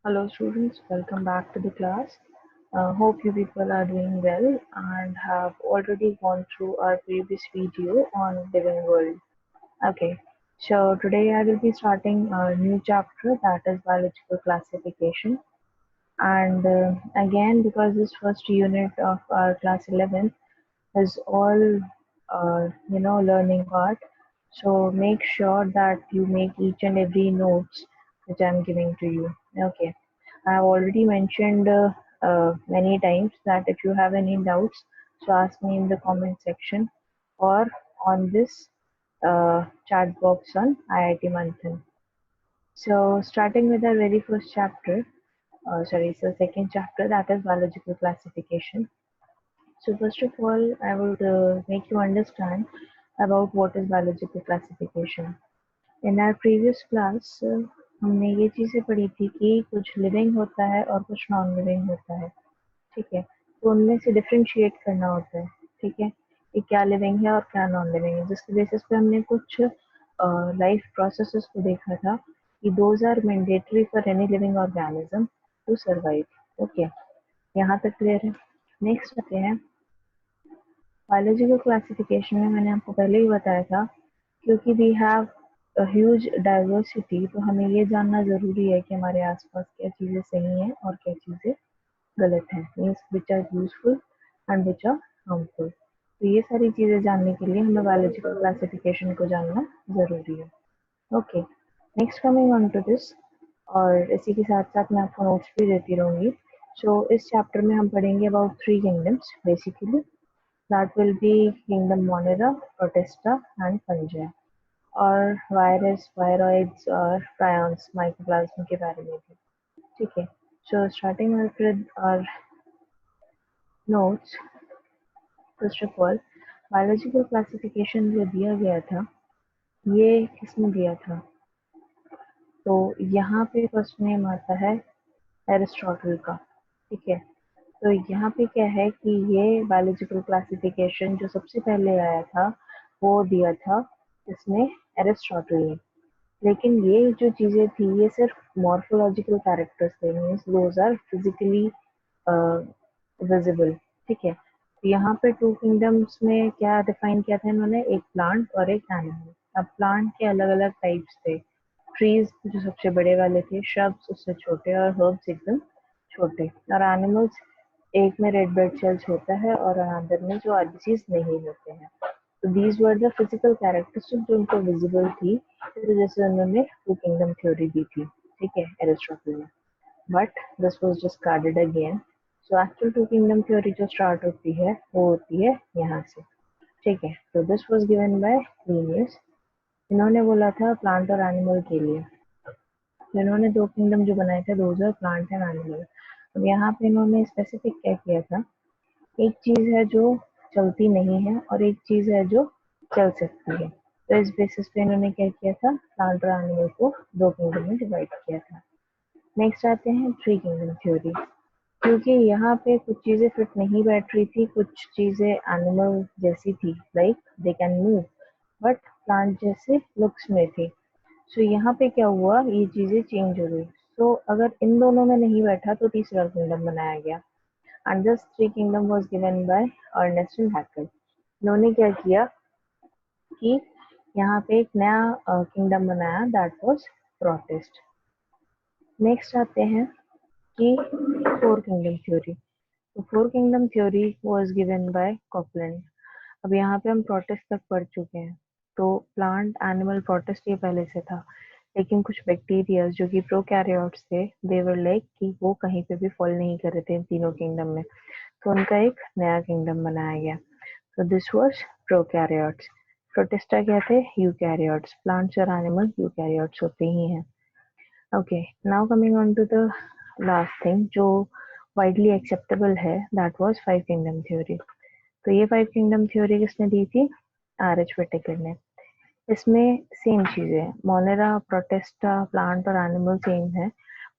Hello students, welcome back to the class. Hope you people are doing well and have already gone through our previous video on living world. Okay, so today I will be starting a new chapter, that is biological classification. And again, because this first unit of our class 11 is all learning part, so make sure that you make each and every notes which I'm giving to you. Okay, I have already mentioned many times that if you have any doubts, so ask me in the comment section or on this chat box on IIT Manthan. So starting with our very first chapter, so second chapter, that is biological classification. So first of all, I would make you understand about what is biological classification. In our previous class, हमने ये चीज़ें पढ़ी थी कि कुछ living होता है और कुछ नॉन लिविंग होता है, ठीक है। तो उनमें से डिफरेंशिएट करना होता है, ठीक है, कि क्या लिविंग है और क्या नॉन लिविंग है, जिसके बेसिस पे हमने कुछ लाइफ प्रोसेसेस को देखा था कि those are mandatory for any living organism to survive. Okay, यहाँ तक क्लियर है। नेक्स्ट आते हैं बायोलॉजिकल क्लासिफिकेशन में। मैंने आपको पहले ही बताया था, क्योंकि वी हैव ह्यूज डाइवर्सिटी, तो हमें ये जानना ज़रूरी है कि हमारे आसपास क्या चीज़ें सही हैं और क्या चीज़ें गलत हैं, means which are useful and which are harmful. तो ये सारी चीज़ें जानने के लिए हमें बायोलॉजिकल क्लासिफिकेशन को जानना ज़रूरी है। Okay, next coming on to this, और इसी के साथ साथ मैं आपको नोट्स भी देती रहूँगी। सो इस चैप्टर में हम पढ़ेंगे about 3 kingdoms basically, that will be kingdom Monera, Protista and Fungi, और वायरस, वायरॉइड्स और प्रायॉन्स, माइकोप्लाज्म के बारे में भी, ठीक है। So starting with our notes, first of all biological classification जो दिया गया था, ये किसने दिया था? तो यहाँ पे फर्स्ट नेम आता है एरिस्टोटल का, ठीक है। तो यहाँ पे क्या है कि ये बायोलॉजिकल क्लासिफिकेशन जो सबसे पहले आया था वो दिया था इसमें एरिस्टोटल ने। लेकिन ये जो चीज़ें थी ये सिर्फ मॉर्फोलॉजिकल कैरेक्टर्स थे, means those are physically visible, ठीक है। तो यहाँ पे टू किंगडम्स में क्या डिफाइन किया था इन्होंने, एक प्लांट और एक एनिमल। अब प्लांट के अलग अलग टाइप्स थे, ट्रीज जो सबसे बड़े वाले थे, श्रब्स उससे छोटे और हर्ब्स एकदम छोटे, और एनिमल्स एक में रेड ब्लड सेल्स होता है और अनदर में जो आरबीसीज नहीं होते हैं। तो these were the physical characteristic जो उनको विजिबल थी, तो जैसे उन्होंने टू किंगडम थ्योरी दी थी, ठीक है, एरिस्टोटल ने। But this was discarded again. So actual two kingdom theory जो स्टार्ट होती है वो होती है यहाँ से, ठीक है। तो this was given by Linnaeus. इन्होंने बोला था प्लांट और एनिमल के लिए, तो इन्होंने दो किंगडम जो बनाए थे, those are plant and animal. अब यहाँ पे इन्होंने स्पेसिफिक क्या किया था, एक चीज है जो चलती नहीं है और एक चीज है जो चल सकती है। तो इस बेसिस पे इन्होंने क्या किया था, प्लांट और एनिमल को दो किंगडम में डिवाइड किया था। नेक्स्ट आते हैं थ्री किंगडम थ्योरी। क्योंकि यहाँ पे कुछ चीजें फिट नहीं बैठ रही थी, कुछ चीजें एनिमल जैसी थी, like they can move, but plant जैसे लुक्स में थी। सो यहाँ पे क्या हुआ, ये चीजें चेंज हो गई। सो अगर इन दोनों में नहीं बैठा तो तीसरा किंगडम बनाया गया, and this three kingdom was given by Ernst and Haeckel. इन्होंने क्या किया कि यहाँ पे एक नया किंगडम बनाया, दैट वाज प्रोटिस्ट। नेक्स्ट आते हैं कि फोर किंगडम थ्योरी। तो four kingdom theory was given bye Copeland. अब यहाँ पे हम प्रोटिस्ट तक पढ़ चुके हैं, तो प्लांट एनिमल प्रोटिस्ट ये पहले से था। लेकिन कुछ बैक्टीरिया जो कि प्रोकैरियोट्स थे, दे वर लाइक कि वो कहीं पे भी फॉल नहीं कर रहे थे इन तीनों किंगडम में, तो उनका एक नया किंगडम बनाया गया। तो दिस वाज प्रोकैरियोट्स। प्रोटिस्टा क्या थे, यूकैरियोट्स। प्लांट्स और एनिमल यूकैरियोट्स होते ही हैं। Okay, now coming on to the last thing जो वाइडली एक्सेप्टेबल है, that was five kingdom theory. तो ये फाइव किंगडम थ्योरी किसने दी थी, आर एच व्हिटेकर ने। इसमें सेम चीजें, मोनेरा, प्रोटिस्टा, प्लांट और एनिमल सेम है,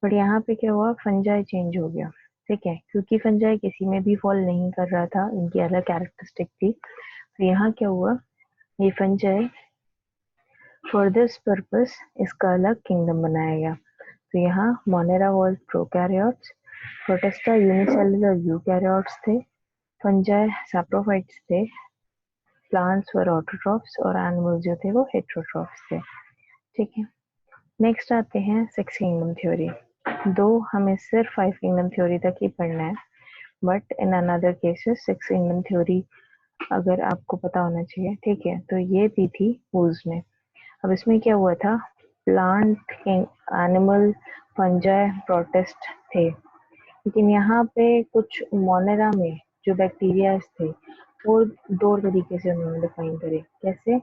बट यहाँ पे क्या हुआ, फंजाई चेंज हो गया, ठीक है। क्योंकि फंजाई किसी में भी फॉल नहीं कर रहा था, इनकी अलग कैरेक्टरिस्टिक थी। तो यहाँ क्या हुआ, ये फंजाई फॉर दिस पर्पस इसका अलग किंगडम बनाया गया। तो यहाँ Monera was prokaryotes, protista unicellular eukaryotes थे, फंजाई सैप्रोफाइट्स थे, प्लांट्स वर ऑटोट्रॉफ्स और एनिमल्स जो थे वो हेटेरोट्रॉफ्स थे। ठीक है, नेक्स्ट आते हैं सिक्स किंगडम थ्योरी। दो हमें सिर्फ फाइव किंगडम थ्योरी तक ही पढ़ना है, but in another cases six kingdom theory अगर आपको पता होना चाहिए। ठीक है, तो ये दी थी वूल्स में। अब इसमें क्या हुआ था, प्लांट, एनिमल, फंजाई, प्रोटिस्ट थे, लेकिन यहाँ पे कुछ मोनेरा में जो बैक्टीरिया थे वो दो तरीके से उन्होंने डिफाइन करे। कैसे,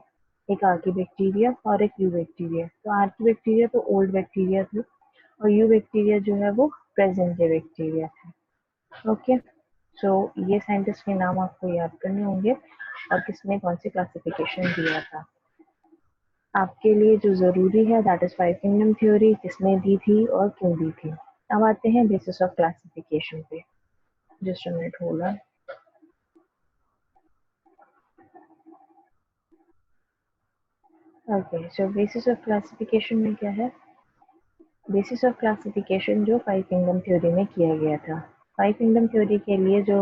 एक आर्की बैक्टीरिया और एक यू बैक्टीरिया। तो आर्की बैक्टीरिया तो ओल्ड बैक्टीरिया थे और यू बैक्टीरिया जो है वो प्रेजेंट डे बैक्टीरिया थे। ओके, सो ये साइंटिस्ट के नाम आपको याद करने होंगे और किसने कौन सी क्लासिफिकेशन दिया था। आपके लिए जो जरूरी है that is five kingdom theory, किसने दी थी और क्यों दी थी। अब आते हैं बेसिस ऑफ क्लासिफिकेशन पे। Just a minute hold on. Okay, so basis of classification में क्या है, बेसिस ऑफ क्लासिफिकेशन जो फाइव किंगडम थ्योरी में किया गया था। फाइव किंगडम थ्योरी के लिए जो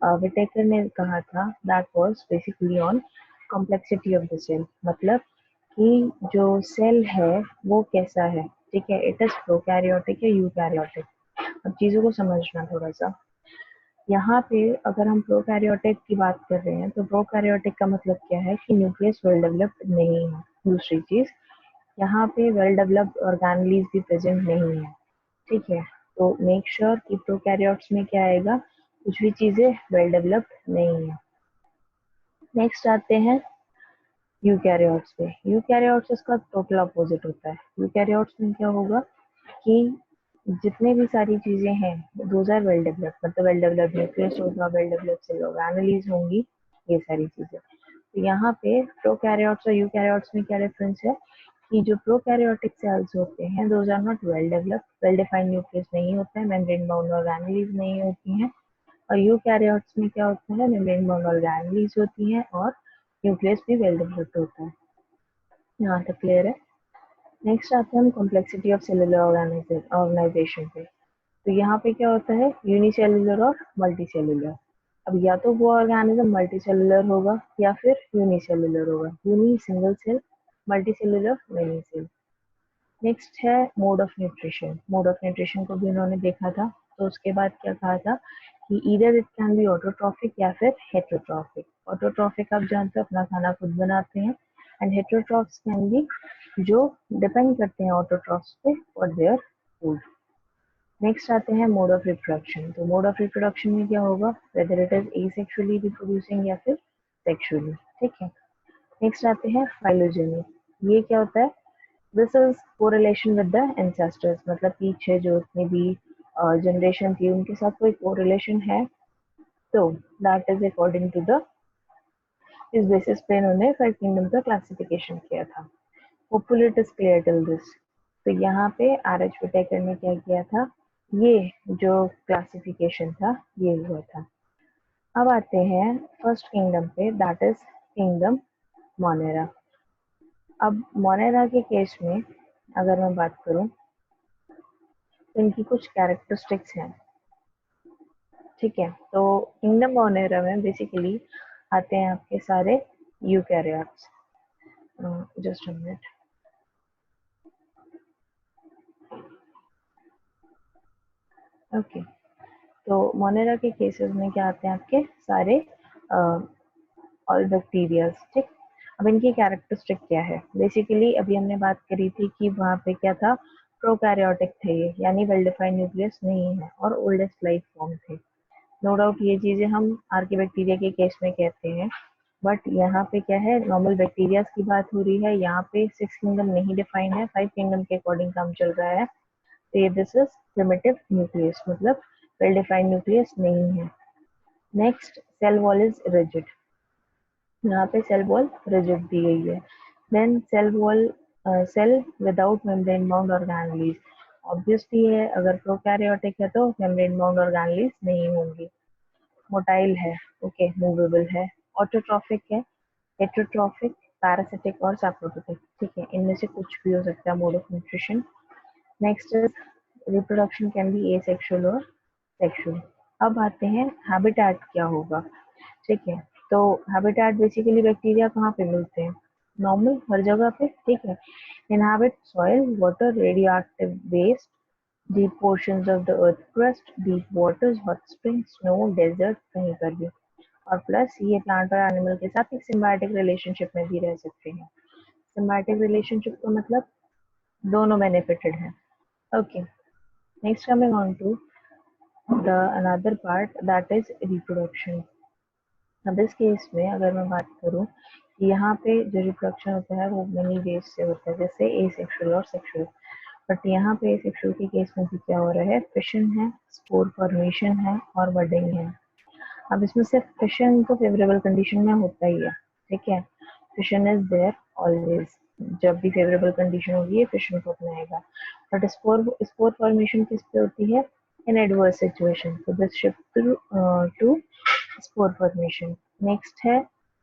विटेकर ने कहा था that was basically on complexity of the cell, मतलब कि जो सेल है वो कैसा है। ठीक है, इट इज प्रोकैरियोटिक या यूकैरियोटिक। अब चीजों को समझना थोड़ा सा, यहाँ पे अगर हम प्रोकैरियोटिक की बात कर रहे हैं तो प्रोकैरियोटिक का मतलब क्या है कि न्यूक्लियस वेल डेवलप्ड नहीं है। दूसरी चीज, यहाँ पे वेल डेवलप्ड ऑर्गेनेलीज भी प्रेजेंट नहीं है। ठीक है, तो मेक श्योर कि प्रोकैरियोट्स में क्या आएगा, कुछ भी चीजें वेल डेवलप्ड नहीं है। नेक्स्ट आते हैं यूकैरियोट्स पे। यूकैरियोट्स इसका टोटल अपोजिट होता है। यूकैरियोट्स में क्या होगा कि जितने भी सारी चीजें हैं दोज आर वेल डेवलप्ड, मतलब वेल डेवलप्ड न्यूक्लियस होगा, वेल डेवलप्ड सेल ऑर्गेनेलीज होंगी, ये सारी चीजें। तो यहाँ पे प्रोकैरियोट्स और यूकैरियोट्स में क्या डिफरेंस है कि जो प्रोकैरियोटिक सेल्स होते हैं those are not well developed, well defined nucleus नहीं होता है, मेम्ब्रेन बाउंड ऑर्गेनेलीज नहीं होती हैं। और यूकैरियोट्स में क्या होता है, मेम्ब्रेन बाउंड ऑर्गेनेलीज होती हैं और न्यूक्लियस भी वेल डेवलप्ड होता है। यहाँ तक क्लियर है। नेक्स्ट आते हैं हम कॉम्प्लेक्सिटी ऑफ सेलुलर ऑर्गेनाइजेशन पे। तो यहाँ पे क्या होता है, यूनिसेलुलर और मल्टी सेलुलर। अब या तो वो ऑर्गेनिज्म मल्टी सेलुलर होगा या फिर यूनिसेलुलर होगा। Uni single cell, multicellular many cell. Next है mode of nutrition. Mode of nutrition को भी उन्होंने देखा था, तो उसके बाद क्या कहा था कि either it can be autotrophic या फिर हेटेरोट्रॉफिक। ऑटोट्रॉफिक आप जानते हो अपना खाना खुद बनाते हैं, एंड हेटेरोट्रॉफ्स कैन बी जो डिपेंड करते हैं ऑटोट्रॉफ्स पे फॉर देयर फूड। नेक्स्ट आते हैं मोड ऑफ रिप्रोडक्शन। तो मोड ऑफ रिप्रोडक्शन में क्या होगा, whether it is asexually reproducing या फिर सेक्सुअली। ठीक है, नेक्स्ट आते हैं फाइलोजेनी। ये क्या होता है, this is correlation with the ancestors, मतलब पीछे जो उतनी भी जनरेशन थी उनके साथ कोई कोरिलेशन है, तो that is according to the, इस बेसिस पे इन्होंने फाइव किंगडम का क्लासिफिकेशन किया था। Hopefully it is clear till this. तो यहाँ पे आर एच विटेकर ने क्या किया था, ये जो क्लासिफिकेशन था ये हुआ था। अब आते हैं फर्स्ट किंगडम पे, दैट इज किंगडम मोनेरा। अब मोनेरा के केस में अगर मैं बात करूं तो इनकी कुछ कैरेक्टरिस्टिक्स हैं। ठीक है, तो किंगडम मोनेरा में बेसिकली आते हैं आपके सारे eukaryotes. Just a minute. Okay, तो मोनेरा के केसेस में क्या आते हैं आपके सारे ऑल बैक्टीरियाज। ठीक, अब इनकी कैरेक्टरिस्टिक क्या है, बेसिकली अभी हमने बात करी थी कि वहाँ पे क्या था, प्रोकैरियोटिक थे ये, यानी वेल डिफाइंड न्यूक्लियस नहीं है और ओल्डेस्ट लाइफ फॉर्म थे। नो डाउट ये चीजें हम आर्की बैक्टीरिया के केस में कहते हैं, बट यहाँ पे क्या है, नॉर्मल बैक्टीरिया की बात हो रही है। यहाँ पे सिक्स किंगडम नहीं डिफाइंड है, फाइव किंगडम के अकॉर्डिंग काम चल रहा है। तो ये दिस इज प्रिमिटिव न्यूक्लियस, मतलब वेल डिफाइंड न्यूक्लियस नहीं है। Next, cell wall is rigid. यहाँ पे सेल वॉल रिजिड दी गई है। Then cell wall, cell without membrane bound organelles. Obviously है, अगर प्रोकैरियोटिक है तो मेम्ब्रेन बाउंड ऑर्गेनेलीज नहीं होंगी। मोटाइल है, ओके, मूवेबल है, ऑटोट्रॉफिक है, हेटेरोट्रॉफिक, पैरासिटिक और सैप्रोफिटिक। ठीक है, इनमें से कुछ भी हो सकता है mode of nutrition. Next is reproduction can be asexual और सेक्सुअल। अब आते हैं हैबिटेट क्या होगा, ठीक है। तो हैबिटेट बेसिकली बैक्टीरिया कहाँ पे मिलते हैं, नॉर्मल हर जगह पे, ठीक है। Inhabit soil, water, radioactive waste, deep portions of the earth crust, deep waters, hot spring, snow, desert, कहीं पर भी। और प्लस ये प्लांट और एनिमल के साथ एक सिम्बायोटिक रिलेशनशिप में भी रह सकते हैं। सिम्बायोटिक रिलेशनशिप का मतलब दोनों बेनिफिटेड हैं। Okay, next coming on to the another part that is reproduction. अब इस केस में अगर मैं बात करूं कि यहाँ पे जो रिप्रोडक्शन होता है वो मेनी वेज से होता है, जैसे एसेक्सुअल और सेक्सुअल। बट यहाँ पे एसेक्सुअल के केस में भी क्या हो रहा है, फिशन है, स्पोर फॉर्मेशन है और बडिंग है। अब इसमें सिर्फ फिशन तो फेवरेबल कंडीशन में होता ही है, ठीक है। फिशन इज देयर ऑलवेज, जब भी फेवरेबल कंडीशन होगी ये फिशन को अपनाएगा। बट स्पोर स्पोर फॉर्मेशन किस पे होती है, इन एडवर्स सिचुएशन, तो this shift to spore formation. Next है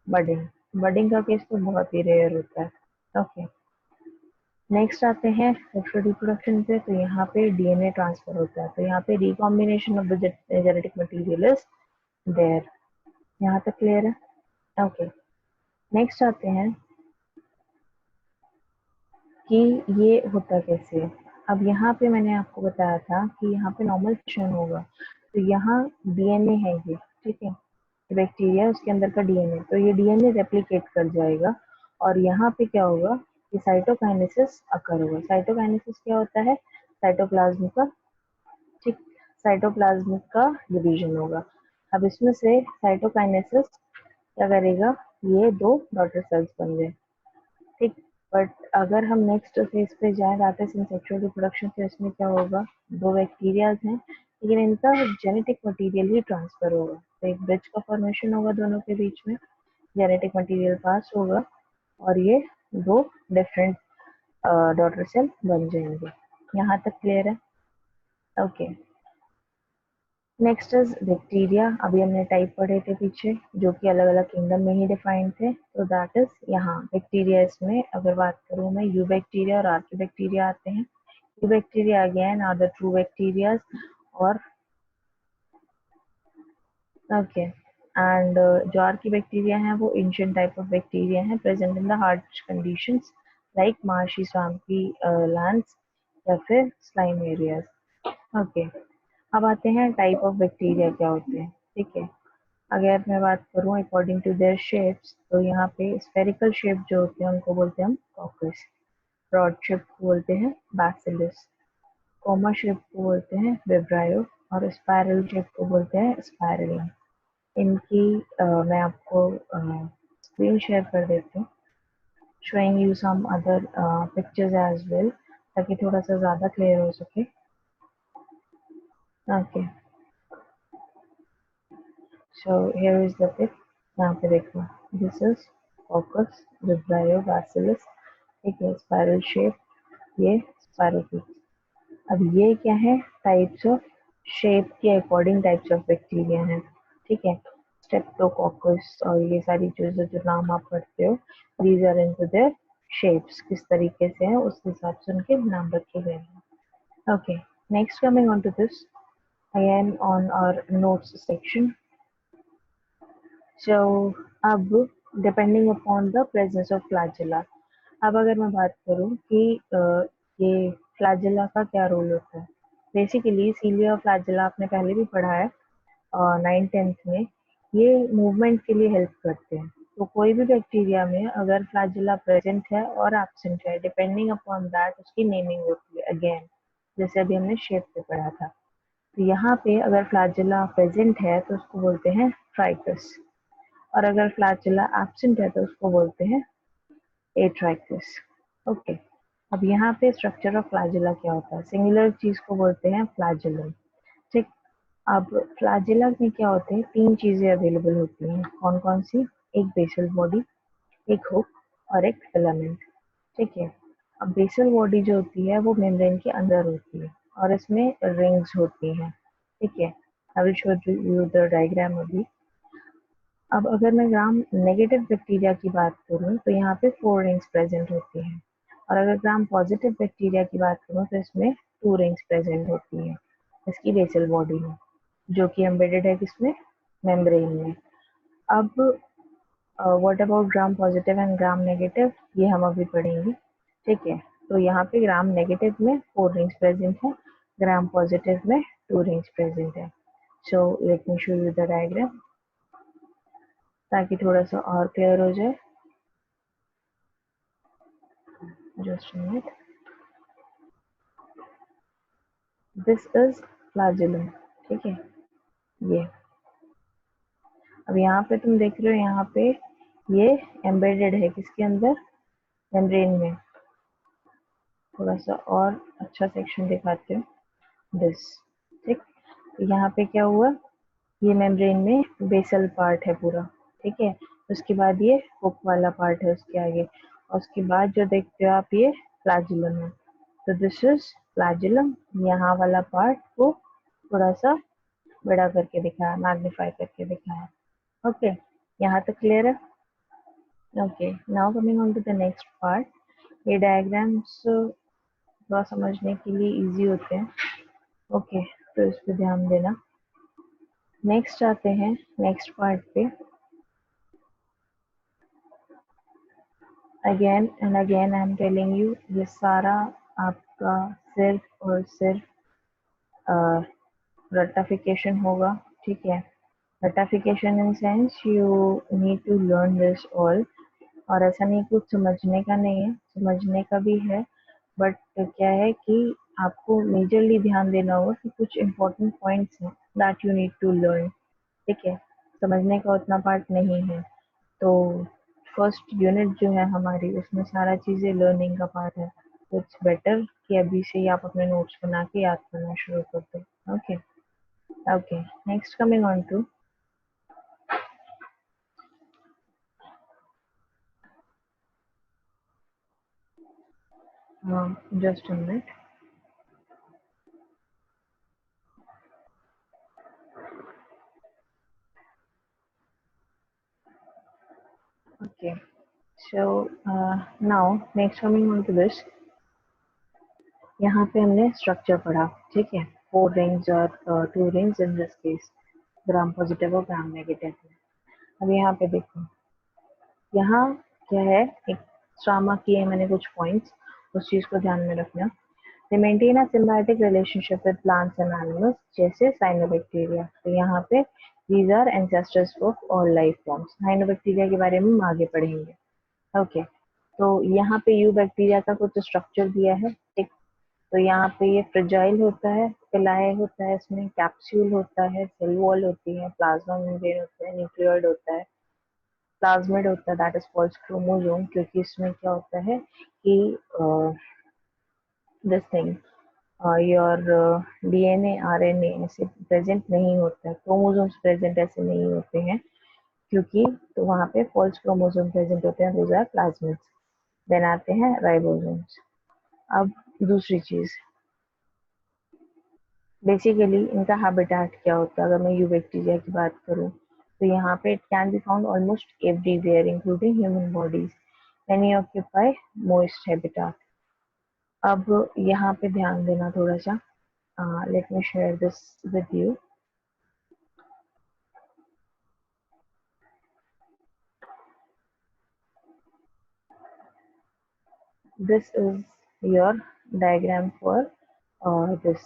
बडिंग। बडिंग का केस तो बहुत ही रेयर होता है। ओके, नेक्स्ट आते हैं सेक्सुअल रिप्रोडक्शन पे। तो यहाँ पे डीएनए ट्रांसफर होता है, तो यहाँ पे recombination of the genetic material is there. यहाँ तक क्लियर है? ओके, नेक्स्ट आते हैं कि ये होता कैसे है। अब यहाँ पे मैंने आपको बताया था कि यहाँ पे नॉर्मल फिशन होगा, तो यहाँ डीएनए है ये, ठीक है। बैक्टीरिया उसके अंदर का डीएनए, तो ये डीएनए रेप्लिकेट कर जाएगा और यहाँ पे क्या होगा कि साइटोकाइनेसिस अकर होगा। साइटोकाइनेसिस क्या होता है, साइटोप्लाज्म का, ठीक, साइटोप्लाज्म का डिवीजन होगा। अब इसमें से साइटोकाइनेसिस क्या करेगा, ये दो डॉटर सेल्स बन गए, ठीक। बट अगर हम नेक्स्ट फेज पे जाए that is in sexual reproduction, तो इसमें क्या होगा, दो बैक्टीरियाज हैं लेकिन इनका जेनेटिक मटेरियल ही ट्रांसफर होगा, तो एक ब्रिज का फॉर्मेशन होगा दोनों के बीच में, जेनेटिक मटेरियल पास होगा और ये दो डिफरेंट डॉटर सेल बन जाएंगे। यहाँ तक क्लियर है? Okay, next is bacteria. अभी हमने टाइप पढ़े थे पीछे जो कि अलग अलग किंगडम में ही डिफाइंड थे, तो दैट इज यहाँ बैक्टीरिया। इसमें अगर बात करूँ मैं, यू बैक्टीरिया और आर्की बैक्टीरिया आते हैं। Eubacteria again are the true bacteria और ओके, एंड जो आर्की बैक्टीरिया हैं वो एंशिएंट टाइप ऑफ बैक्टीरिया हैं present in the harsh conditions like marshy swampy lands या फिर स्लाइम एरियाज। ओके, अब आते हैं टाइप ऑफ बैक्टीरिया क्या होते हैं, ठीक है। अगर मैं बात करूं अकॉर्डिंग टू देयर शेप्स, तो यहाँ पे स्फेरिकल शेप जो होते हैं उनको बोलते हैं हम कॉकस, ब्रॉड शेप को बोलते हैं बैसिलस, कोमा शेप को बोलते हैं विब्रायो और स्पाइरल शेप को बोलते हैं स्पाइरलियम। इनकी मैं आपको स्क्रीन शेयर कर देती हूँ, showing you some other pictures as well, ताकि थोड़ा सा ज़्यादा क्लियर हो सके। Okay, so here is the pic, यहाँ पे देखो, this is coccus vibrio bacillus, ठीक है, स्पाइरल शेप, ये स्पायरोपीट। अब ये क्या है, टाइप्स ऑफ शेप के अकॉर्डिंग टाइप्स ऑफ बैक्टीरिया हैं, ठीक है। स्टेप्टोकोकस और ये सारी चीजें जो नाम आप पढ़ते हो, these are into their shapes, किस तरीके से है उस हिसाब से उनके नाम रखे गए हैं। Okay, next coming on to this again on our notes section. So अब depending upon the presence of flagella, अब अगर मैं बात करूं कि ये फ्लैजेला का क्या रोल होता है, बेसिकली सीलिया और फ्लैजेला आपने पहले भी पढ़ा है 9th-10th में, ये मूवमेंट के लिए हेल्प करते हैं। तो कोई भी बैक्टीरिया में अगर फ्लैजेला प्रेजेंट है और एब्सेंट है, डिपेंडिंग अपॉन दैट उसकी नेमिंग होती है अगेन, जैसे अभी हमने शेप पे पढ़ा था। तो यहाँ पे अगर फ्लैजेला प्रेजेंट है तो उसको बोलते हैं ट्राइकस, और अगर फ्लैजेला एब्सेंट है तो उसको बोलते हैं एट्राइकस। ओके, अब यहाँ पे स्ट्रक्चर ऑफ फ्लैजेला क्या होता है, सिंगुलर चीज को बोलते हैं फ्लैजेलम, ठीक। अब फ्लैजेला में क्या होते हैं, तीन चीजें अवेलेबल होती हैं, कौन कौन सी, एक बेसल बॉडी, एक हुक और एक फिलामेंट, ठीक है। अब बेसल बॉडी जो होती है वो मेम्ब्रेन के अंदर होती है और इसमें रिंग्स होती हैं, ठीक है। I will show you the diagram अभी। अब अगर मैं ग्राम नेगेटिव बैक्टीरिया की बात करूं तो यहाँ पे 4 रिंग्स प्रेजेंट होती हैं, और अगर ग्राम पॉजिटिव बैक्टीरिया की बात करूं तो इसमें टू रिंग्स प्रेजेंट होती है इसकी बेसल बॉडी में, जो कि एम्बेडेड है किसमें, मेम्ब्रेन में। अब what about gram positive and gram negative, ये हम अभी पढ़ेंगे, ठीक है। तो यहाँ पे ग्राम नेगेटिव में 4 रिंग्स प्रेजेंट है, ग्राम पॉजिटिव में 2 रिंग्स प्रेजेंट है। So let me show you the diagram ताकि थोड़ा सा और क्लियर हो जाए। Just minute, this is flagellum, ठीक है। ये अब यहाँ पे तुम देख रहे हो, यहाँ पे ये एम्बेडेड है किसके अंदर, मेम्ब्रेन में। थोड़ा सा और अच्छा सेक्शन दिखाते हो, दिस, ठीक। तो यहाँ पे क्या हुआ, ये मेम्ब्रेन में बेसल पार्ट है पूरा, ठीक है। उसके बाद ये हुक वाला पार्ट है उसके आगे, और उसके बाद जो देखते हो आप, ये फ्लैजुलम है। तो दिस इज फ्लैजुलम। यहाँ वाला पार्ट को थोड़ा सा बड़ा करके दिखाया, मैग्नीफाई करके दिखाया। ओके, यहाँ तक क्लियर है। Okay, now coming on to the next part. ये डायग्राम्स थोड़ा समझने के लिए इजी होते हैं, ओके, तो इस पे ध्यान देना। नेक्स्ट आते हैं नेक्स्ट पार्ट पे। Again and again I am telling you, ये सारा आपका सिर्फ और सिर्फ रट्टाफिकेशन होगा, ठीक है। रट्टाफिकेशन in sense you need to learn this all. और ऐसा नहीं कुछ समझने का नहीं है, समझने का भी है, बट क्या है कि आपको मेजरली ध्यान देना होगा कि कुछ इम्पोर्टेंट पॉइंट्स हैं that you need to learn, ठीक है। समझने का उतना पार्ट नहीं है। तो फर्स्ट यूनिट जो है हमारी, उसमें सारा चीज़ें लर्निंग का पार्ट है। तो इट्स बेटर कि अभी से ही आप अपने नोट्स बना के याद करना शुरू कर दो। Okay okay, next coming on to, just a minute. Okay, so now next coming on to this. यहाँ पे हमने स्ट्रक्चर पढ़ा, ठीक है, 4 रिंग्स और 2 rings in this case, gram positive और ग्राम नेगेटिव। अब यहाँ पे देखो, यहाँ क्या है, एक स्ट्रामा किए मैंने कुछ पॉइंट्स, उस चीज को ध्यान में रखना। They maintain a symbiotic relationship with plants and animals, जैसे साइनोबैक्टीरिया। तो यहाँ पे these are ancestors of all life forms. Cyanobacteria के बारे में हम आगे पढ़ेंगे, ओके। तो यहाँ पे यू बैक्टीरिया का कुछ स्ट्रक्चर दिया है, ठीक। तो यहाँ पे ये फ्रेजाइल होता है, पिलाए होता है, इसमें कैप्सूल होता है, सेल वॉल होती है, प्लाज्मा मेम्ब्रेन होता है, न्यूक्लियोइड होता है, प्लाज्मिड होता है, दैट इज कॉल्ड क्रोमोसोम। क्योंकि इसमें क्या होता है कि this thing, your DNA RNA ऐसे प्रेजेंट नहीं होता है, क्रोमोसोम्स प्रेजेंट ऐसे नहीं होते हैं, क्योंकि तो वहाँ पे फॉल्स क्रोमोसोम प्रेजेंट होते हैं, दोज आर प्लाज्मिड्स। देन आते हैं राइबोसोम्स। अब दूसरी चीज, बेसिकली इनका हैबिटेट क्या होता है, अगर मैं यू बैक्टीरिया की बात करूँ, तो यहाँ पे it can be found almost everywhere including human bodies. Many occupy moist habitat. अब यहाँ पे ध्यान देना थोड़ा सा, let me share this with you. This is your diagram for this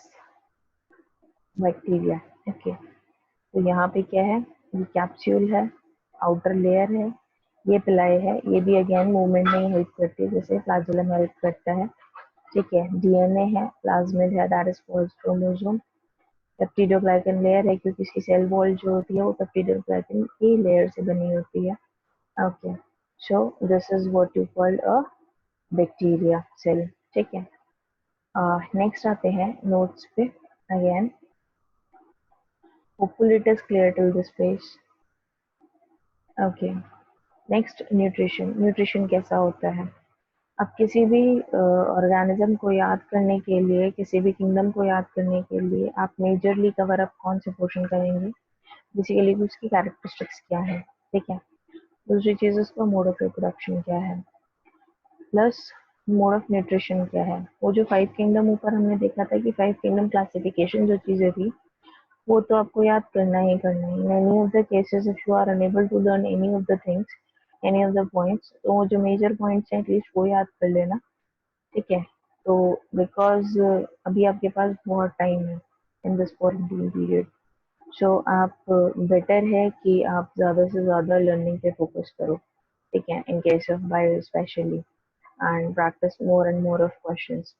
bacteria, okay. तो यहाँ पे क्या है, ये कैप्सूल है, आउटर लेयर है, ये पिलाई है, ये भी अगेन मूवमेंट में हेल्प करती है, जैसे फ्लैजेलम हेल्प करता है, ठीक है। डीएनए है, प्लाज्मिड है, that is called chromosome. Peptidoglycan layer है, क्योंकि इसकी सेल वॉल जो होती है वो पेप्टिडोग्लाइकन की लेयर से बनी होती है, okay. So this is what you called a bacteria cell, ठीक है। नेक्स्ट आते हैं नोट्स पे again. Hopefully it is clear till this page, okay. Next nutrition. Nutrition कैसा होता है, अब किसी भी ऑर्गेनिज्म को याद करने के लिए, किसी भी किंगडम को याद करने के लिए आप मेजरली कवर अप कौन से पोर्शन करेंगे, बेसिकली उसकी कैरेक्टरिस्टिक्स क्या है, ठीक है। दूसरी चीज उसका मोड ऑफ रिप्रोडक्शन क्या है, प्लस मोड ऑफ न्यूट्रिशन क्या है। वो जो 5 किंगडम ऊपर हमने देखा था कि 5 किंगडम क्लासिफिकेशन जो चीज़ें थी वो तो आपको याद करना ही करना है। In any of the cases if you are unable to learn any of the things, any of the points, तो वो जो मेजर पॉइंट्स हैं एटलीस्ट वो याद कर लेना, ठीक है। तो बिकॉज अभी आपके पास बहुत टाइम है इन दिस क्वारंटीन पीरियड, सो आप बेटर है कि आप ज़्यादा से ज़्यादा लर्निंग पे फोकस करो, ठीक है, in case of bio specially, and practice more and more of questions.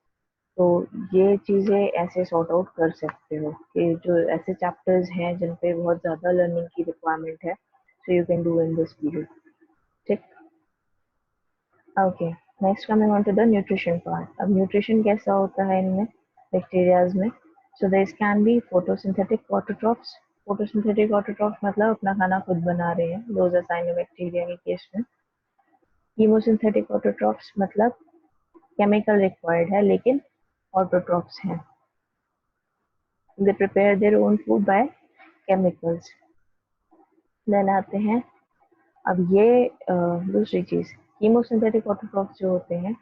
तो ये चीज़ें ऐसे सॉर्ट आउट कर सकते हो कि जो ऐसे चैप्टर्स हैं जिन पे बहुत ज़्यादा लर्निंग की रिक्वायरमेंट है, so you can do in this period, ठीक। Okay, next coming on to the nutrition part. अब न्यूट्रिशन कैसा होता है इनमें, बैक्टीरियाज में। So this can be photosynthetic autotrophs. Photosynthetic autotrophs मतलब अपना खाना खुद बना रहे हैं, दोज आर साइनोबैक्टीरिया के केस में। कीमोसिंथेटिक ऑटोट्रॉफ्स मतलब केमिकल रिक्वायर्ड है लेकिन ऑटोट्रॉफ्स हैं, they prepare their own food by chemicals. Then आते हैं अब ये दूसरी चीज, कीमोसिंथेटिक ऑटोट्रॉफ्स जो होते हैं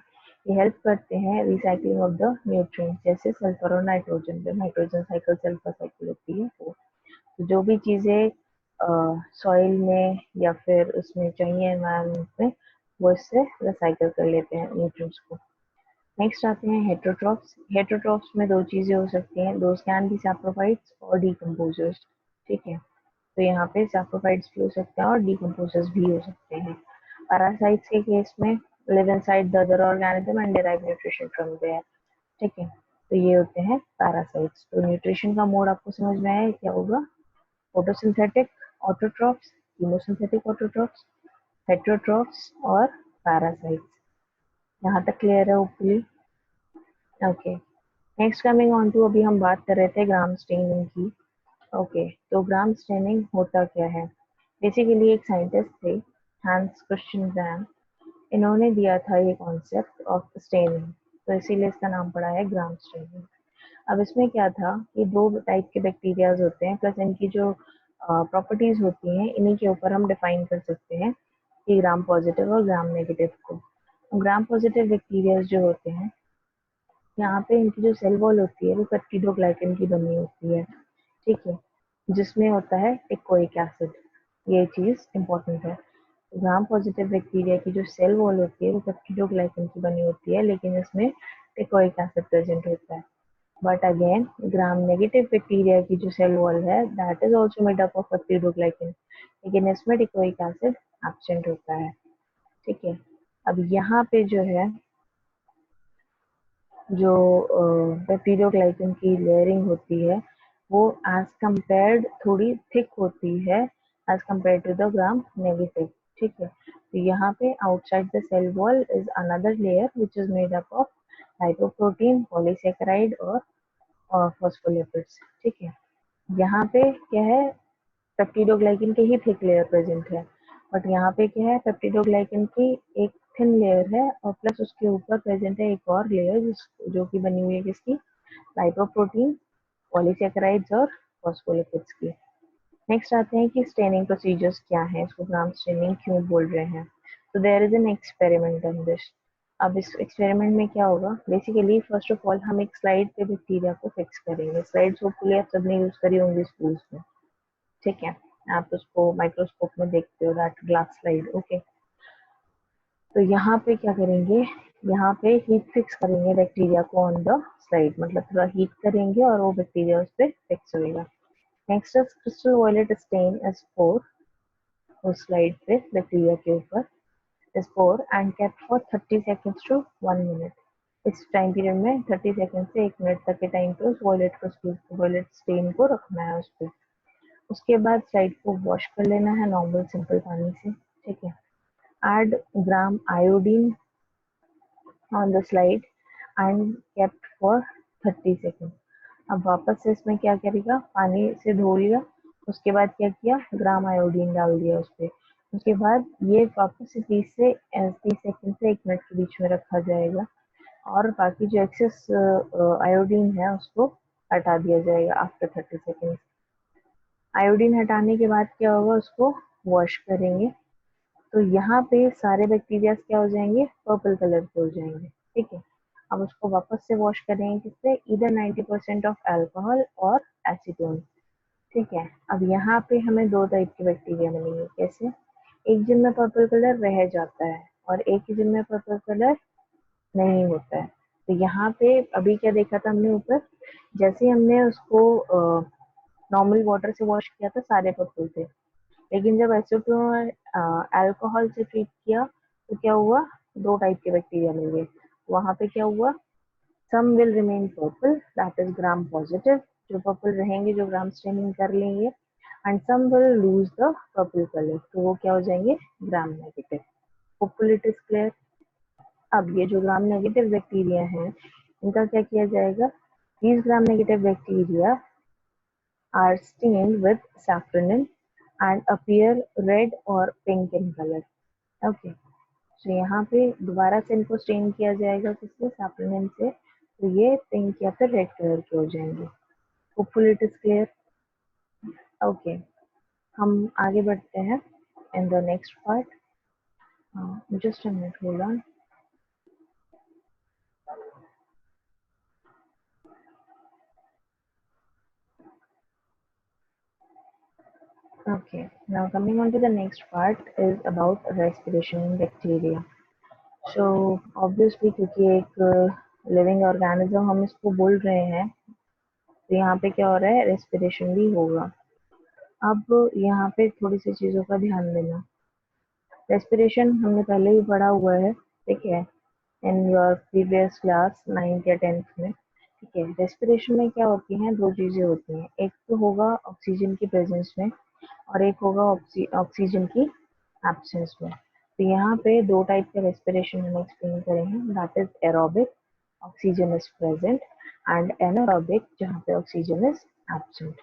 ये हेल्प करते हैं रिसाइकलिंग ऑफ द न्यूट्रिएंट्स, जैसे सल्फर और नाइट्रोजन, जो नाइट्रोजन साइकिल सल्फर साइकिल होती है वो। तो जो भी चीजें सॉइल में या फिर उसमें चाहिए एनवायरनमेंट में, वो इससे रिसाइकल कर लेते हैं न्यूट्रिएंट्स को। नेक्स्ट आते हैं हेटरोट्रॉफ्स। हेटरोट्रॉफ्स में दो चीजें हो सकती हैं, दोज कैन बी सैप्रोफाइट्स और डीकम्पोजर्स, ठीक है। तो यहाँ पे सैप्रोफाइट्स भी हो सकते हैं और डीकम्पोजर्स भी हो सकते हैं। पैरासाइट्स के केस में live inside the other organism and derive nutrition from there, ठीक है। तो ये होते हैं पैरासाइट्स। तो न्यूट्रिशन का मोड आपको समझ में आया क्या होगा, photosynthetic autotrophs, chemosynthetic autotrophs, heterotrophs और पैरासाइट्स। यहाँ तक क्लियर है hopefully. Okay, next coming on to, अभी हम बात कर रहे थे ग्राम स्टेनिंग की। ओके, तो ग्राम स्टेनिंग होता क्या है। बेसिकली एक साइंटिस्ट थे, हांस क्रिश्चियन ग्राम, इन्होंने दिया था ये कॉन्सेप्ट ऑफ स्टेनिंग, तो इसीलिए इसका नाम पड़ा है ग्राम स्टेनिंग। अब इसमें क्या था कि दो टाइप के बैक्टीरियाज होते हैं, प्लस इनकी जो प्रॉपर्टीज होती हैं इन्हीं के ऊपर हम डिफाइन कर सकते हैं कि ग्राम पॉजिटिव और ग्राम नेगेटिव को। ग्राम पॉजिटिव बैक्टीरियाज जो होते हैं, यहाँ पे इनकी जो सेल वॉल होती है वो पेप्टिडोग्लाइकन की बनी होती है, ठीक है, जिसमें होता है टिकोइक एसिड। ये चीज इंपॉर्टेंट है। ग्राम पॉजिटिव बैक्टीरिया की जो सेल वॉल होती है वो पेप्टिडोग्लाइकन की बनी होती है, लेकिन इसमें टिकोइक एसिड प्रेजेंट होता है। But again gram negative bacteria की जो सेल वॉल है that is also made up of peptidoglycan, लेकिन इसमें टिकोइक एसिड एब्सेंट होता है, ठीक है। अब यहाँ पे जो है, जो पेप्टिडोग्लाइकन की लेयरिंग होती है वो एज कंपेयर्ड थोड़ी थिक होती है as compare to the gram negative, ठीक है। तो यहाँ पे outside the cell wall is another layer which is made up of lipoprotein, polysaccharide और फॉस्फोलिपिड्स, ठीक है। यहाँ पे क्या है, पेप्टिडोग्लाइकन के ही थिक लेयर प्रेजेंट है, बट यहाँ पे क्या है, पेप्टिडोग्लाइकन की एक थिन लेयर है और प्लस उसके ऊपर प्रेजेंट है एक और लेयर जो कि बनी हुई है किसकी, लाइपोप्रोटीन, पॉलीसेकेराइड्स और फॉस्फोलिपिड्स की। नेक्स्ट आते हैं कि स्टेनिंग प्रोसीजर्स क्या है, इसको ग्राम स्टेनिंग क्यों बोल रहे हैं। तो there is an experiment on this. अब इस एक्सपेरिमेंट में क्या होगा, बेसिकली फर्स्ट ऑफ ऑल हम एक स्लाइड पे बैक्टीरिया को फिक्स करेंगे। स्लाइड्स होपफुली आप सबने यूज करी होंगी स्कूल्स में, ठीक है। आप उसको माइक्रोस्कोप में देखते हो, दैट ग्लास स्लाइड, ओके। तो यहाँ पे क्या करेंगे, यहाँ पे हीट फिक्स करेंगे बैक्टीरिया को ऑन द स्लाइड, मतलब थोड़ा हीट करेंगे और वो बैक्टीरिया उस पर फिक्स होएगा। Next is crystal violet stain as pour, उस स्लाइड पे बैक्टीरिया के ऊपर is pour and kept for 30 seconds to 1 minute. इस टाइम पीरियड में 30 सेकेंड से 1 मिनट तक के टाइम पे उस वॉयलेट स्टेन को रखना है उस पर। उसके बाद स्लाइड को वॉश कर लेना है नॉर्मल सिंपल पानी से, ठीक है। Add gram iodine on the slide and kept for 30 seconds. अब वापस से इसमें क्या करेगा, पानी से धो लिया, उसके बाद क्या किया, ग्राम आयोडीन डाल दिया उस पर। उसके बाद ये वापस से 30 सेकंड से 1 मिनट के बीच में रखा जाएगा और बाकी जो एक्सेस आयोडीन है उसको हटा दिया जाएगा आफ्टर 30 सेकेंड। आयोडीन हटाने के बाद क्या होगा, उसको वॉश करेंगे। तो यहाँ पे सारे बैक्टीरिया क्या हो जाएंगे, पर्पल कलर के हो जाएंगे, ठीक है। अब उसको वापस से वॉश करेंगे किससे, इधर 90% ऑफ अल्कोहल और एसीटोन। ठीक है। अब यहाँ पे हमें दो टाइप के बैक्टीरिया मिलेंगे, कैसे, एक जिनमें पर्पल कलर रह जाता है और एक जिनमें पर्पल कलर नहीं होता है। तो यहाँ पे अभी क्या देखा था हमने ऊपर, जैसे हमने उसको नॉर्मल वाटर से वॉश किया था सारे पर्पल थे, लेकिन जब एसीटोन अल्कोहल से ट्रीट किया तो क्या हुआ, दो टाइप के बैक्टीरिया मिल गए। वहां पे क्या हुआ, some will remain purple that is gram positive, जो पर्पल रहेंगे जो ग्राम स्टेनिंग कर लेंगे, and some will lose the purple colour, तो वो क्या हो जाएंगे, gram negative. Hopefully it is clear. अब ये जो ग्राम नेगेटिव बैक्टीरिया हैं इनका क्या किया जाएगा, these gram negative bacteria are stained with safranin and appear red or pink in color. Okay, तो यहाँ पे दोबारा से इनको स्टेन किया जाएगा किससे, सैफ्रनिन से, तो ये पिंक या फिर रेड कलर के हो जाएंगे। Hopefully it is clear. Okay, हम आगे बढ़ते हैं in the next part. Just a minute, hold on. Okay, now coming on to the next part is about respiration in bacteria. So obviously क्योंकि एक living organism हम इसको बोल रहे हैं, तो यहाँ पे क्या हो रहा है, रेस्पिरेशन भी होगा। अब यहाँ पे थोड़ी सी चीज़ों का ध्यान देना। रेस्पिरेशन हमने पहले ही पढ़ा हुआ है, ठीक है, in your previous class 9th या 10th में। ठीक है, रेस्पिरेशन में क्या होती हैं, दो चीज़ें होती हैं, एक तो होगा ऑक्सीजन की प्रेजेंस में और एक होगा ऑक्सीजन की एब्सेंस में। तो यहाँ पे दो टाइप के रेस्पिरेशन हम एक्सप्लेन करेंगे, that is aerobic, oxygen is present, and anaerobic, जहाँ पे ऑक्सीजन इज एब्सेंट।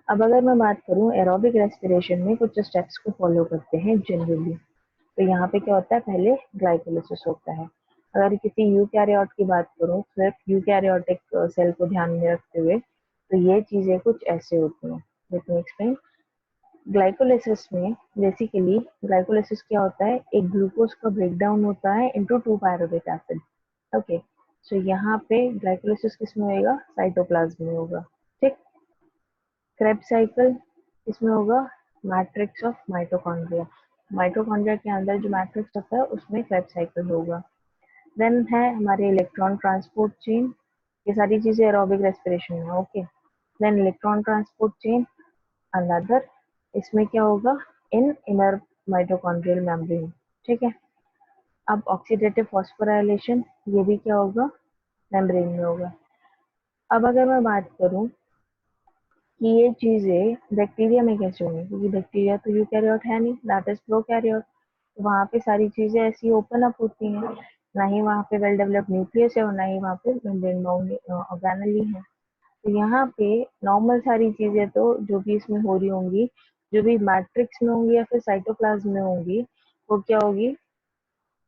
अब अगर मैं बात करूँ एरोबिक रेस्पिरेशन में कुछ स्टेप्स को फॉलो करते हैं जनरली। तो यहाँ पे क्या होता है, पहले ग्लाइकोलिसिस होता है। अगर किसी यूकैरियोट की बात करूँ, सिर्फ यूकैरियोटिक सेल को ध्यान में रखते हुए, तो ये चीजें कुछ ऐसे होती हैं। Let me explain. ग्लाइकोलिसिस में बेसिकली ग्लाइकोलिसिस क्या होता है, एक ग्लूकोज का ब्रेकडाउन होता है इनटू 2 पायरुवेट एसिड। ओके, सो यहाँ पे ग्लाइकोलिसिस किसमें होगा, साइटोप्लाज्म में होगा। ठीक, क्रेब्स साइकिल किसमें होगा, मैट्रिक्स ऑफ माइटोकॉन्ड्रिया। माइटोकॉन्ड्रिया के अंदर जो मैट्रिक्स होता है उसमें क्रेब्स साइकिल होगा। देन है हमारे इलेक्ट्रॉन ट्रांसपोर्ट चेन, ये सारी चीजें एरोबिक रेस्पिरेशन में। Okay, then electron transport chain another, इसमें क्या होगा, इन इनर माइटोकॉन्ड्रियल मेम्ब्रेन। ठीक है। अब ऑक्सीडेटिव फॉस्फोराइलेशन, ये भी क्या होगा, मेम्ब्रेन में होगा। अब अगर मैं बात करूं कि ये चीजें बैक्टीरिया में कैसे होंगी, क्योंकि बैक्टीरिया तो यूकैरियोट है नहीं, दैट इज प्रोकैरियोट, तो वहाँ पे सारी चीजें ऐसी ओपन अप होती हैं, ना ही वहाँ पे वेल डेवलप्ड न्यूक्लियस है और ना ही वहाँ पे मेम्ब्रेन ऑर्गेनेली है। तो यहाँ पे नॉर्मल सारी चीजें तो जो भी इसमें हो रही होंगी, जो भी मैट्रिक्स में होंगी या फिर साइटोप्लाज्म में होंगी, वो क्या होगी,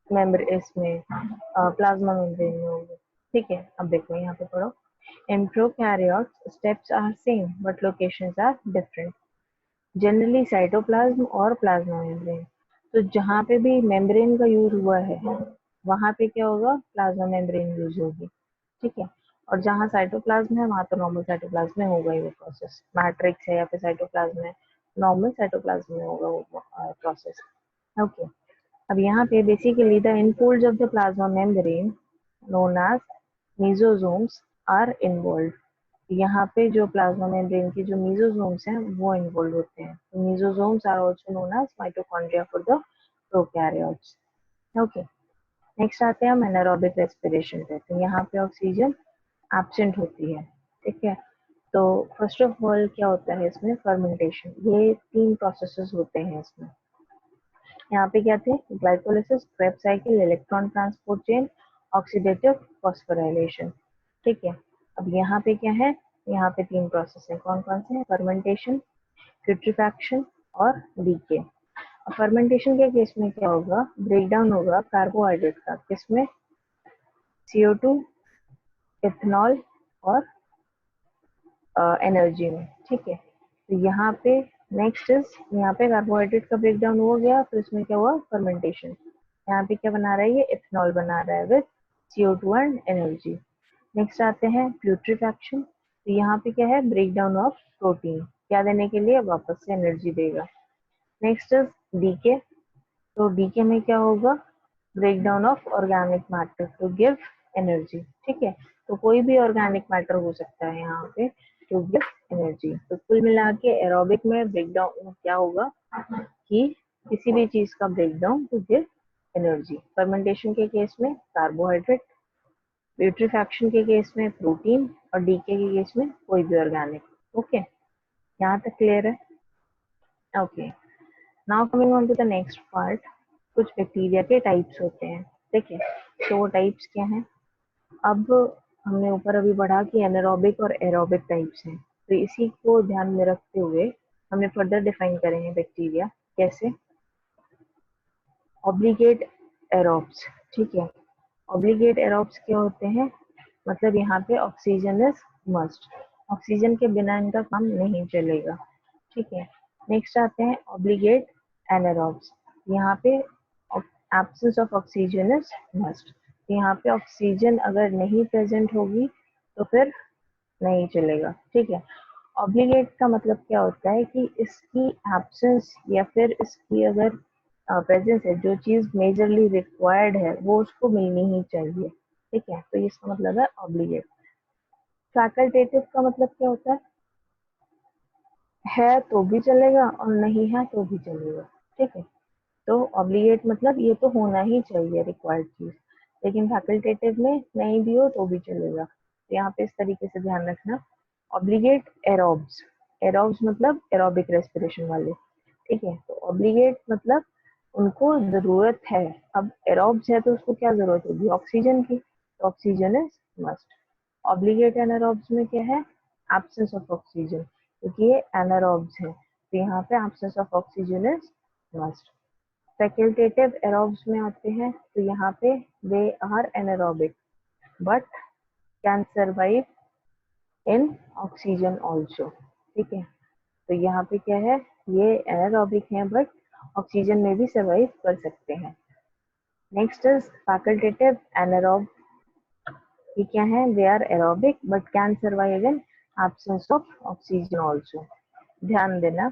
मेम्ब्रेन इसमें प्लाज्मा मेम्ब्रेन में होगी। ठीक है। अब देखो यहाँ पे पढ़ो, in prokaryotes steps are same but locations are different, generally cytoplasm और प्लाज्मा मेम्ब्रेन। तो जहाँ पे भी मेम्ब्रेन का यूज हुआ है वहां पे क्या होगा, प्लाज्मा मेम्ब्रेन यूज होगी। ठीक है। और जहाँ साइटोप्लाज्म है वहां तो नॉर्मल साइटोप्लाज्म में होगा ही वो प्रोसेस, मैट्रिक्स है या फिर साइटोप्लाज्म है, नॉर्मल साइटोप्लाज्म में होगा वो प्रोसेस। ओके, अब यहाँ पे basically the infolds of the plasma membrane known as mesosomes are involve. यहाँ पे जो प्लाज्मा मेम्ब्रेन की जो मेसोसोम्स हैं वो इन्वॉल्व होते हैं। तो mesosomes are also known as mitochondria for the prokaryotes. Okay, next आते हैं हम एनारोबिक रेस्पिरेशन पे। तो यहाँ पे ऑक्सीजन एब्सेंट होती है। ठीक है। तो फर्स्ट ऑफ ऑल क्या होता है इसमें, फर्मेंटेशन, ये तीन प्रोसेसेस होते हैं इसमें। यहाँ पे क्या थे, glycolysis, Krebs cycle, electron transport chain, oxidative phosphorylation. ठीक है। अब यहाँ पे क्या है, यहाँ पे तीन प्रोसेस है, कौन कौन से हैं, फर्मेंटेशन, विट्रीफैक्शन और डीके। फर्मेंटेशन के केस में क्या होगा, ब्रेकडाउन होगा कार्बोहाइड्रेट का, किसमें, CO2, इथेनॉल और एनर्जी में। ठीक है। तो यहाँ पे नेक्स्ट इज, यहाँ पे कार्बोहाइड्रेट का ब्रेकडाउन हो गया, तो इसमें क्या हुआ, फर्मेंटेशन, यहाँ पे क्या बना रहा है, ये इथेनॉल बना रहा है with CO2 and energy. Next आते हैं प्यूट्रीफैक्शन। तो यहाँ पे क्या है, ब्रेक डाउन ऑफ प्रोटीन, क्या देने के लिए, वापस से एनर्जी देगा। Next is decay. तो डीके में क्या होगा, break down of organic matter to give energy. ठीक है, तो कोई भी ऑर्गेनिक मैटर हो सकता है यहाँ पे टू गिव एनर्जी। तो कुल मिला के एरोबिक में ब्रेक डाउन क्या होगा कि किसी भी चीज का break down to give energy. Fermentation के केस में कार्बोहाइड्रेट, ब्यूट्रीफैक्शन के केस में प्रोटीन, और डीके के केस में कोई भी ऑर्गेनिक। ओके, यहाँ तक क्लियर है? Okay, now coming on to the next part. कुछ बैक्टीरिया के टाइप्स होते हैं, ठीक है। तो वो टाइप्स क्या हैं, अब हमने ऊपर अभी पढ़ा कि एनारोबिक और एरोबिक टाइप्स हैं, तो इसी को ध्यान में रखते हुए हमने फर्दर डिफाइन करेंगे बैक्टीरिया कैसे। ऑब्लिगेट एरोब्स, ठीक है। ऑब्लिगेट एरोब्स क्या होते हैं, मतलब यहाँ पे ऑक्सीजन इज मस्ट, ऑक्सीजन के बिना इनका काम नहीं चलेगा। ठीक है, नेक्स्ट आते हैं ऑब्लिगेट एनारोब्स। यहाँ पे absence of oxygen is must, यहाँ पे ऑक्सीजन अगर नहीं प्रेजेंट होगी तो फिर नहीं चलेगा। ठीक है, ऑब्लिगेट का मतलब क्या होता है कि इसकी एब्सेंस या फिर इसकी अगर प्रेजेंस है, जो चीज मेजरली रिक्वायर्ड है वो उसको मिलनी ही चाहिए। ठीक है, तो इसका मतलब है ऑब्लिगेट। फैकल्टेटिव का मतलब क्या होता है तो भी चलेगा और नहीं है तो भी चलेगा। ठीक है, तो ऑब्लिगेट मतलब ये तो होना ही चाहिए रिक्वायर्ड चीज, लेकिन फैकल्टेटिव में नहीं भी हो तो भी चलेगा। तो यहाँ पे इस तरीके से ध्यान रखना। ऑब्लिगेट एरोब्स, एरोब्स मतलब एरोबिक रेस्पिरेशन वाले। ठीक है, तो ऑब्लिगेट मतलब उनको जरूरत है। अब एरोब्स है तो उसको क्या जरूरत होगी, ऑक्सीजन की, तो oxygen is must. Obligate anaerobes में क्या है, एब्सेंस ऑफ ऑक्सीजन, क्योंकि ये एनारोब्स है तो यहाँ पे absence of oxygen is must. Facultative aerobes में आते हैं तो यहाँ पे they are anaerobic but can survive in oxygen also. ठीक है, तो यहाँ पे क्या है, ये एनारोबिक है बट ऑक्सीजन में भी सर्वाइव कर सकते हैं। Next is facultative anaerobe. ये क्या है, they are aerobic but can survive in absence of oxygen also. ध्यान देना,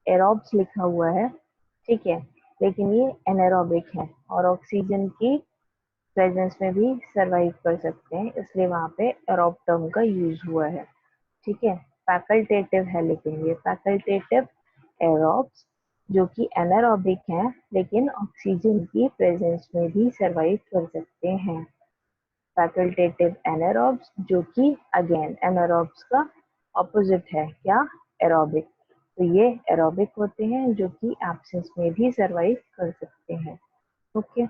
एरोब्स लिखा हुआ है, ठीक है, लेकिन ये एनारोबिक है और ऑक्सीजन की प्रेजेंस में भी सरवाइव कर सकते हैं, इसलिए वहां पे एरोब टर्म का यूज हुआ है। ठीक है, फैकल्टेटिव है लेकिन ये फैकल्टेटिव एरोब्स जो कि एनारोबिक है लेकिन ऑक्सीजन की प्रेजेंस में भी सरवाइव कर सकते हैं। फैकल्टेटिव एनारोब्स जो कि अगेन एनारोब्स का ऑपोजिट है, क्या, एरोबिक। तो ये एरोबिक होते हैं जो कि एब्सेंस में भी सरवाइव कर सकते हैं। Okay,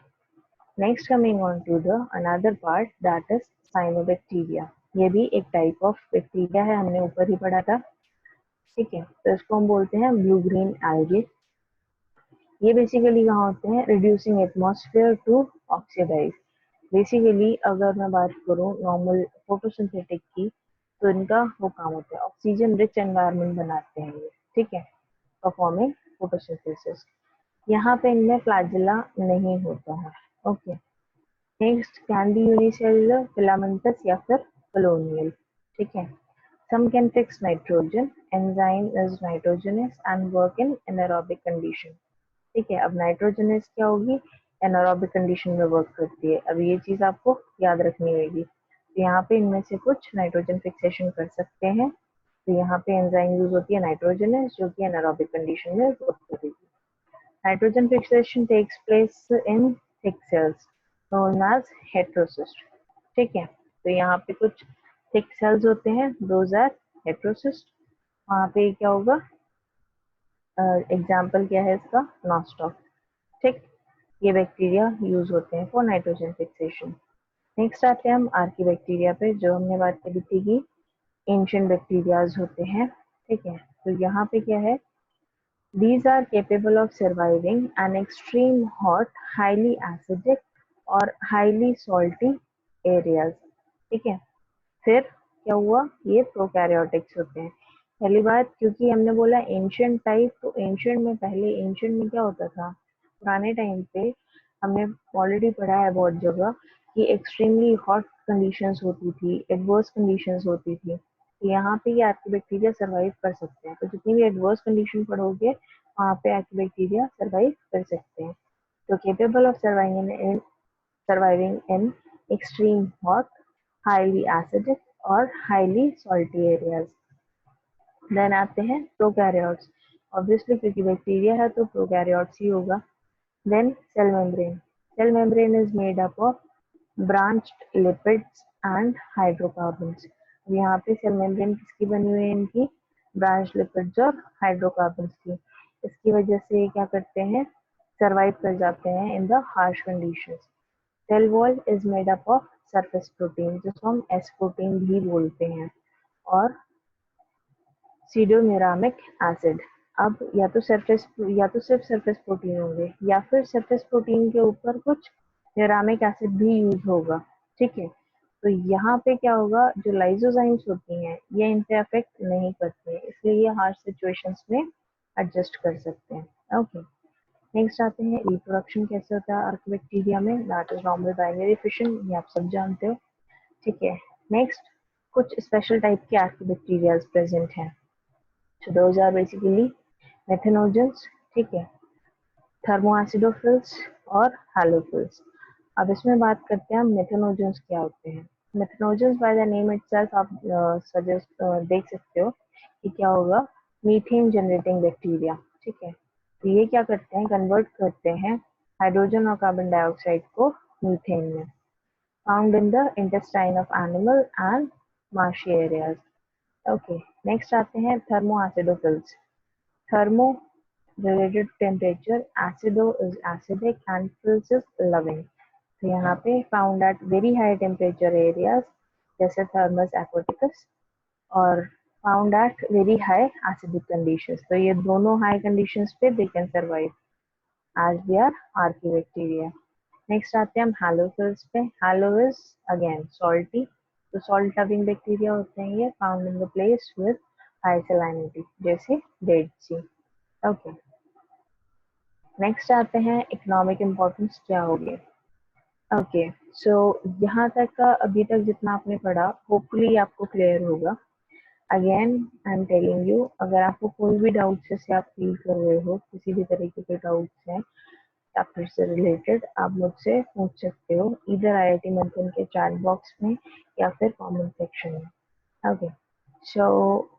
next coming on to the another part that is cyanobacteria. ये भी एक टाइप ऑफ बैक्टीरिया है, हमने ऊपर ही पढ़ा था। ठीक है, तो इसको हम बोलते हैं ब्लू ग्रीन एल्गे। ये बेसिकली कहाँ होते हैं, reducing atmosphere to oxidize. Basically अगर मैं बात करूँ नॉर्मल फोटोसिंथेटिक की, तो इनका वो काम होता है, ऑक्सीजन रिच एनवायरनमेंट बनाते हैं ये। ठीक है, परफॉर्मिंग फोटोसिंथेसिस। यहाँ पे इनमें फ्लैजिला नहीं होता है। Okay, next can be unicellular, filamentous या फिर कॉलोनियल। ठीक है, some can fix nitrogen, enzyme is nitrogenous and work in anaerobic condition। ठीक है, अब नाइट्रोजनस क्या होगी, एनारोबिक कंडीशन में वर्क करती है। अब ये चीज आपको याद रखनी होगी। तो यहाँ पे इनमें से कुछ नाइट्रोजन फिक्सेशन कर सकते हैं, तो यहाँ पे एंजाइम यूज होती है नाइट्रोजनस जो कि एनारोबिक कंडीशन में वर्क करेगी। Nitrogen fixation takes place in thick cells known as heterocyst. ठीक है, तो यहाँ पे कुछ थिक सेल्स होते हैं, दोज आर हेटेरोसिस्ट। वहाँ पे क्या होगा, एग्जाम्पल क्या है इसका, नॉस्टॉक। ठीक, ये बैक्टीरिया यूज होते हैं फॉर नाइट्रोजन फिक्सेशन। नेक्स्ट आते हैं हम आर्की बैक्टीरिया पे, जो हमने बात करी थी कि एंशिएंट बैक्टीरियाज होते हैं। ठीक है, तो यहाँ पे क्या है, these are capable of surviving an extreme hot, highly acidic और highly salty areas। ठीक है, फिर क्या हुआ, ये प्रोकैरियोटिक्स होते हैं। पहली बात, क्योंकि हमने बोला एंशिएंट टाइप, तो एंशिएंट में पहले एंशिएंट में क्या होता था, पुराने टाइम पे हमने ऑलरेडी पढ़ा है बहुत जगह कि एक्सट्रीमली हॉट कंडीशंस होती थी, एडवर्स कंडीशंस होती थी, तो यहाँ पे ये आर्किबैक्टीरिया सर्वाइव कर सकते हैं। तो जितनी भी एडवर्स कंडीशन पढ़ोगे वहाँ पे आर्किबैक्टीरिया सर्वाइव कर सकते हैं। तो capable of surviving in extreme hot, highly acidic और हाईली सॉल्टी एरियाज। देन आते हैं प्रोकैरियोट्स। ऑब्वियसली क्योंकि बैक्टीरिया है तो प्रोकैरियोट्स ही होगा। Then cell membrane. Cell membrane is made up of branched lipids and hydrocarbons. यहाँ पे सेल मेम्ब्रेन किसकी बनी हुई है? इनकी ब्रांच लिपिड्स और हाइड्रोकार्बन्स की। इसकी वजह से ये क्या करते हैं? सर्वाइव कर जाते हैं in the harsh conditions. Cell wall is made up of surface protein, जिसको हम एस प्रोटीन भी बोलते हैं, और सीडोम्यूरामिक एसिड। अब या तो सिर्फ सरफेस प्रोटीन होंगे या फिर सरफेस प्रोटीन के ऊपर कुछ म्यूरामिक एसिड भी यूज होगा। ठीक है, तो यहाँ पे क्या होगा, जो लाइसोजाइम्स होती हैं ये इन पे अफेक्ट नहीं करते हैं, इसलिए ये हार्श सिचुएशंस में एडजस्ट कर सकते हैं। ओके, नेक्स्ट आते हैं रिप्रोडक्शन कैसे होता है आर्किबैक्टीरिया में। That is normal binary fission, ये आप सब जानते हो। ठीक है, नेक्स्ट कुछ स्पेशल टाइप के आर्किबैक्टीरिया प्रेजेंट हैं। So those are basically मेथनोजेंस, ठीक है, थर्मोएसिडोफिल्स और हैलोफिल्स। अब इसमें बात करते हैं हम मेथनोजेंस क्या होते हैं। मेथनोजेंस बाय द नेम इटसेल्फ आप सजेस्ट देख सकते हो कि क्या होगा, मीथेन जनरेटिंग बैक्टीरिया। ठीक है, तो ये क्या करते हैं, कन्वर्ट करते हैं हाइड्रोजन और कार्बन डाइऑक्साइड को मीथेन में। Found in the intestine of animal and marshy areas. Okay, next आते हैं थर्मोएसिडोफिल्स। Thermo related temperature, acido is acidic and phils is loving. तो यहाँ पे found at very high temperature areas जैसे Thermus aquaticus, और found at very high acidic conditions। तो ये दोनों high conditions पे they can survive as they are archibacteria। Next आते हैं हम halophils पे। Halo is again salty, तो salt loving बैक्टीरिया होते हैं ये, found in the place with high salinity जैसे डेड सी। ओके, नेक्स्ट आते हैं इकोनॉमिक इम्पोर्टेंस क्या होगी। ओके, सो यहाँ तक का अभी तक जितना आपने पढ़ा होपफुली आपको क्लियर होगा। Again I am telling you, अगर आपको कोई भी डाउट जैसे आप फील कर रहे हो, किसी भी तरीके के डाउट्स हैं चैप्टर से रिलेटेड, आप मुझसे पूछ सकते हो इधर IIT मंथन के चैट बॉक्स में या फिर कमेंट सेक्शन में। ओके, सो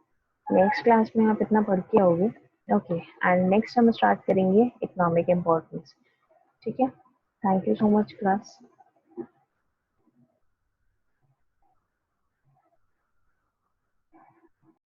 नेक्स्ट क्लास में आप इतना पढ़ के आओगे। ओके, एंड नेक्स्ट हम स्टार्ट करेंगे इकोनॉमिक इम्पोर्टेंस। ठीक है, thank you so much class.